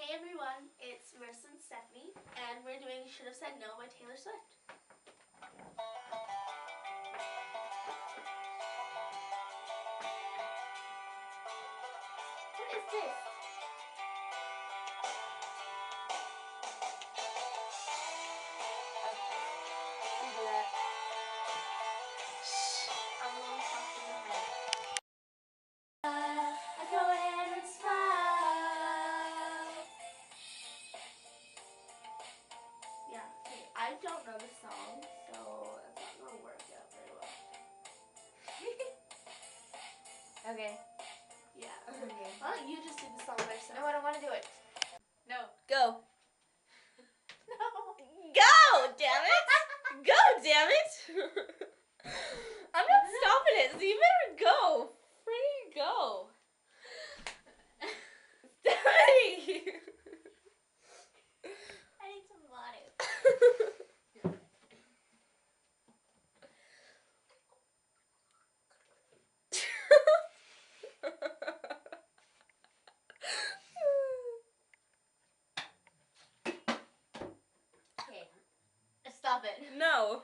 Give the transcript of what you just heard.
Hey everyone, it's Marissa and Stephanie, and we're doing Should Have Said No by Taylor Swift. What is this? You do that. Shh, I'm a little soft in the head. I go ahead and smile. Yeah, okay, I don't know the song, so it's not going to work out very well. Okay. Yeah. Okay. Why don't you just do the song by yourself? No, I don't want to do it. No. Go. No. Go, damn it! Go, damn it! I'm not stopping it, so you better go. Free go. Stephanie! I need some water. Okay. Stop it. No.